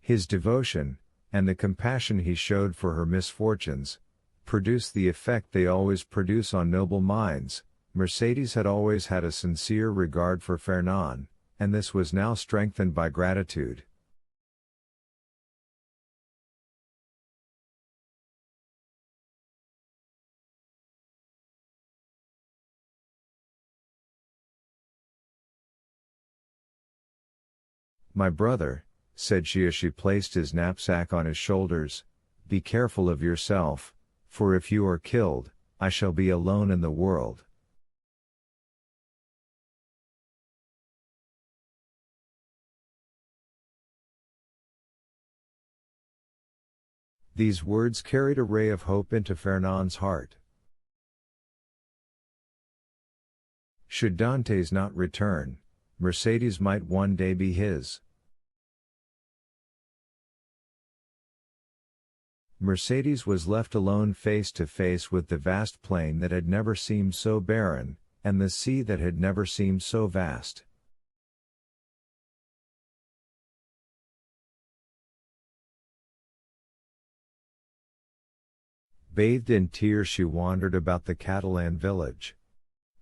His devotion, and the compassion he showed for her misfortunes, produced the effect they always produce on noble minds. Mercedes had always had a sincere regard for Fernand, and this was now strengthened by gratitude. "My brother," said she as she placed his knapsack on his shoulders, "be careful of yourself, for if you are killed, I shall be alone in the world." These words carried a ray of hope into Fernand's heart. Should Dantes not return, Mercedes might one day be his. Mercedes was left alone face to face with the vast plain that had never seemed so barren, and the sea that had never seemed so vast. Bathed in tears she wandered about the Catalan village.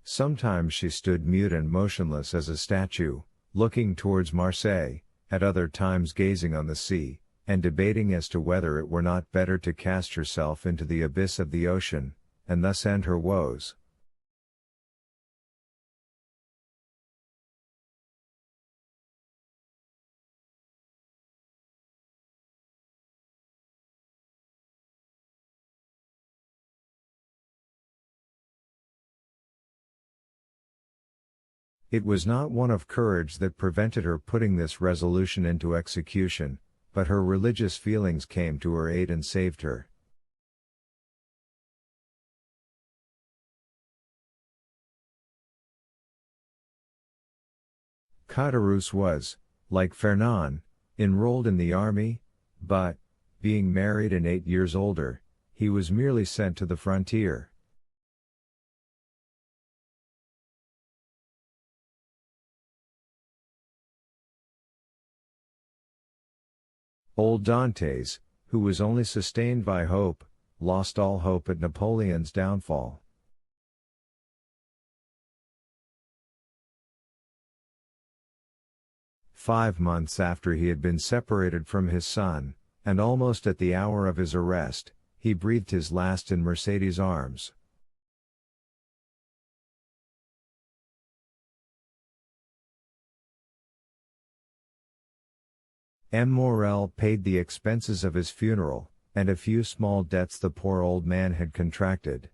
Sometimes she stood mute and motionless as a statue, looking towards Marseille, at other times gazing on the sea, and debating as to whether it were not better to cast herself into the abyss of the ocean, and thus end her woes. It was not want of courage that prevented her putting this resolution into execution, but her religious feelings came to her aid and saved her. Caderousse was, like Fernand, enrolled in the army, but, being married and 8 years older, he was merely sent to the frontier. Old Dantes, who was only sustained by hope, lost all hope at Napoleon's downfall. "5 months after he had been separated from his son, and almost at the hour of his arrest, he breathed his last in Mercedes' arms. M. Morel paid the expenses of his funeral, and a few small debts the poor old man had contracted.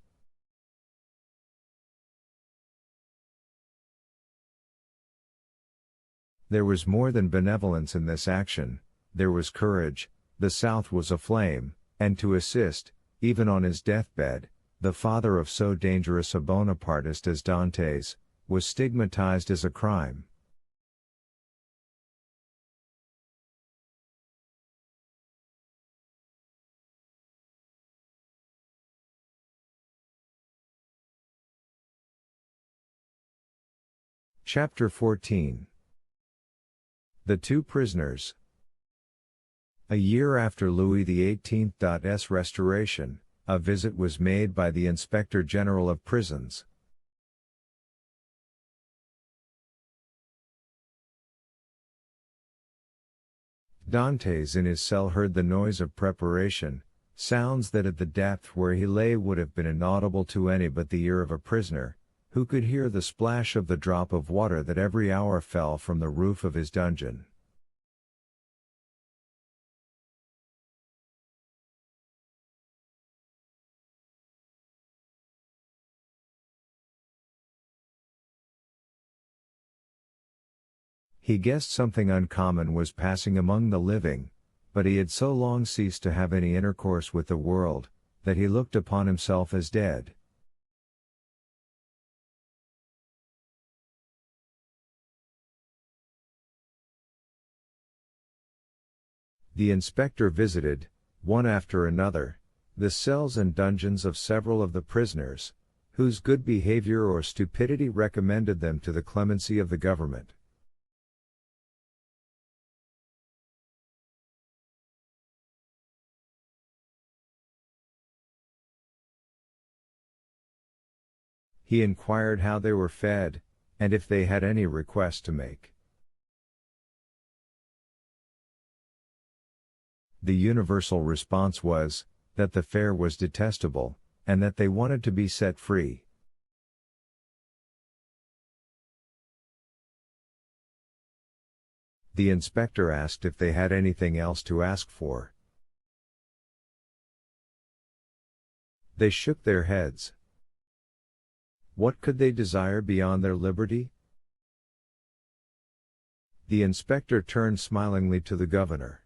There was more than benevolence in this action, there was courage. The South was aflame, and to assist, even on his deathbed, the father of so dangerous a Bonapartist as Dantes, was stigmatized as a crime. Chapter 14. The Two Prisoners. A year after Louis XVIII's restoration, a visit was made by the Inspector General of Prisons. Dantes in his cell heard the noise of preparation, sounds that at the depth where he lay would have been inaudible to any but the ear of a prisoner, who could hear the splash of the drop of water that every hour fell from the roof of his dungeon. He guessed something uncommon was passing among the living, but he had so long ceased to have any intercourse with the world, that he looked upon himself as dead. The inspector visited, one after another, the cells and dungeons of several of the prisoners, whose good behavior or stupidity recommended them to the clemency of the government. He inquired how they were fed, and if they had any request to make. The universal response was, that the fare was detestable, and that they wanted to be set free. The inspector asked if they had anything else to ask for. They shook their heads. What could they desire beyond their liberty? The inspector turned smilingly to the governor.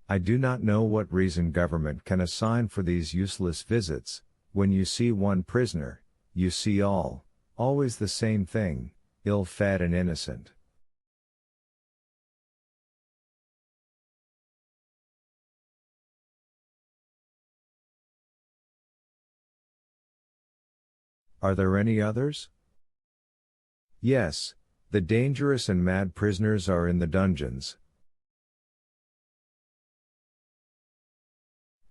I do not know what reason government can assign for these useless visits. When you see one prisoner, you see all, always the same thing, ill-fed and innocent. Are there any others? Yes, the dangerous and mad prisoners are in the dungeons.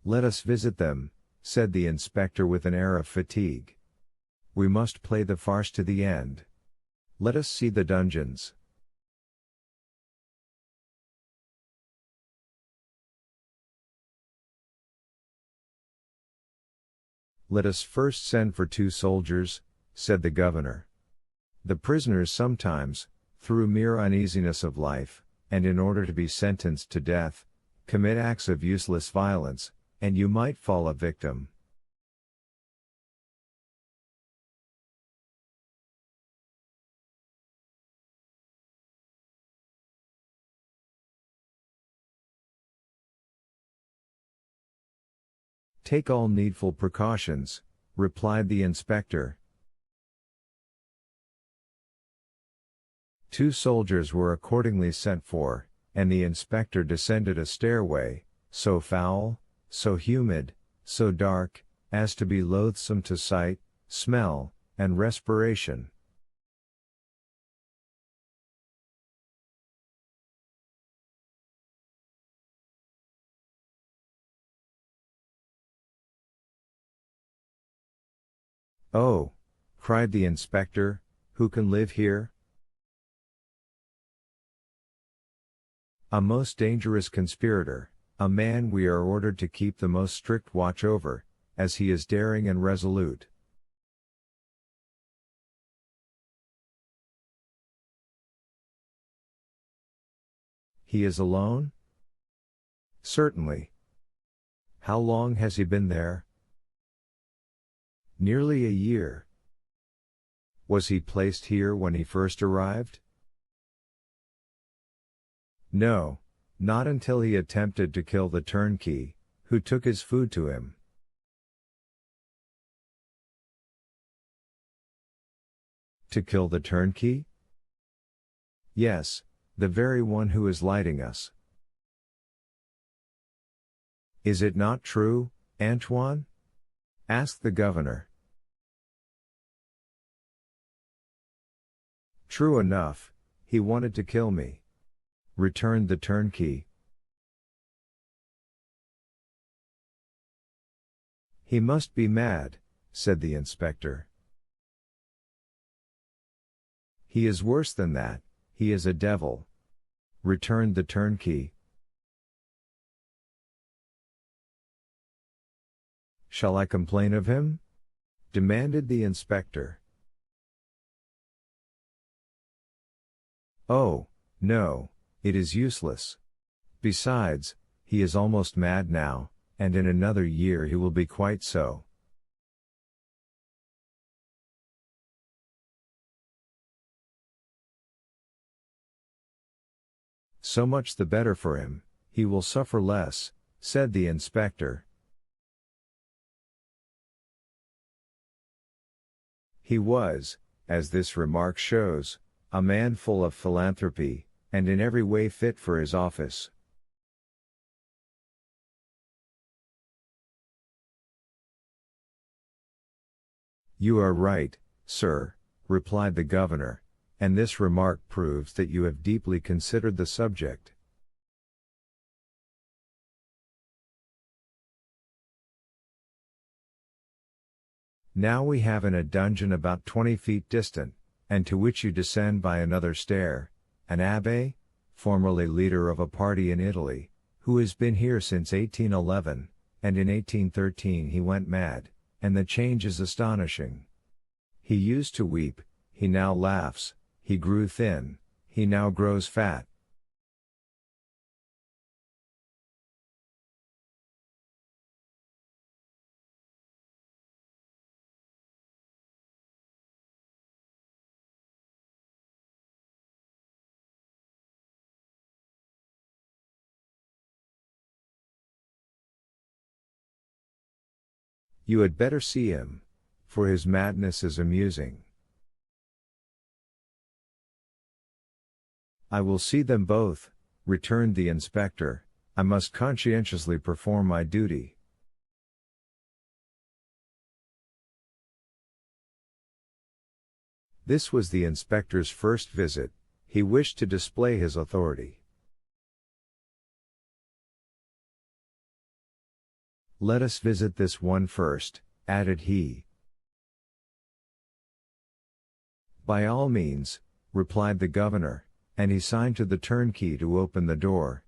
Let us visit them, said the inspector with an air of fatigue. We must play the farce to the end. Let us see the dungeons. Let us first send for 2 soldiers, said the governor. The prisoners sometimes, through mere uneasiness of life, and in order to be sentenced to death, commit acts of useless violence, and you might fall a victim. Take all needful precautions, replied the inspector. 2 soldiers were accordingly sent for, and the inspector descended a stairway, so foul, so humid, so dark, as to be loathsome to sight, smell, and respiration. Oh! cried the inspector, who can live here? A most dangerous conspirator, a man we are ordered to keep the most strict watch over, as he is daring and resolute. He is alone? Certainly. How long has he been there? Nearly a year. Was he placed here when he first arrived? No, not until he attempted to kill the turnkey, who took his food to him. To kill the turnkey? Yes, the very one who is lighting us. Is it not true, Antoine? Asked the governor. True enough, he wanted to kill me, returned the turnkey. He must be mad, said the inspector. He is worse than that, he is a devil, returned the turnkey. Shall I complain of him? Demanded the inspector. Oh, no, it is useless. Besides, he is almost mad now, and in another year he will be quite so. So much the better for him, he will suffer less, said the inspector. He was, as this remark shows, a man full of philanthropy, and in every way fit for his office. You are right, sir, replied the governor, and this remark proves that you have deeply considered the subject. Now we have in a dungeon about 20 feet distant, and to which you descend by another stair, an abbé, formerly leader of a party in Italy, who has been here since 1811, and in 1813 he went mad, and the change is astonishing. He used to weep, he now laughs, he grew thin, he now grows fat. You had better see him, for his madness is amusing. I will see them both, returned the inspector. I must conscientiously perform my duty. This was the inspector's first visit. He wished to display his authority. Let us visit this one first, added he. By all means, replied the governor, and he signed to the turnkey to open the door.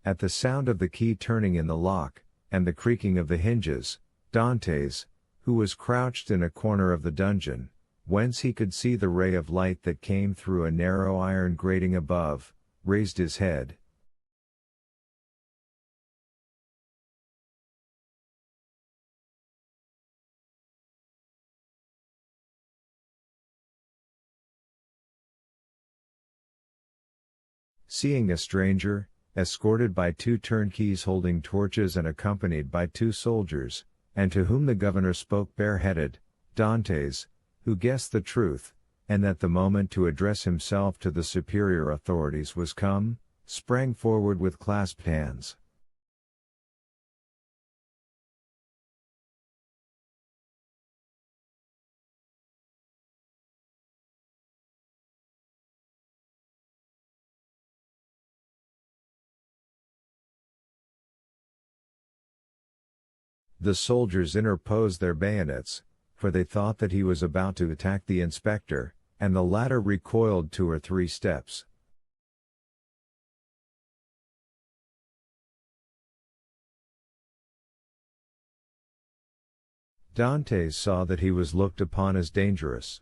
At the sound of the key turning in the lock, and the creaking of the hinges, Dantes, who was crouched in a corner of the dungeon, whence he could see the ray of light that came through a narrow iron grating above, raised his head. Seeing a stranger, escorted by two turnkeys holding torches and accompanied by two soldiers, and to whom the governor spoke bareheaded, Dantes, who guessed the truth, and that the moment to address himself to the superior authorities was come, sprang forward with clasped hands. The soldiers interposed their bayonets, for they thought that he was about to attack the inspector, and the latter recoiled 2 or 3 steps. Dantes saw that he was looked upon as dangerous.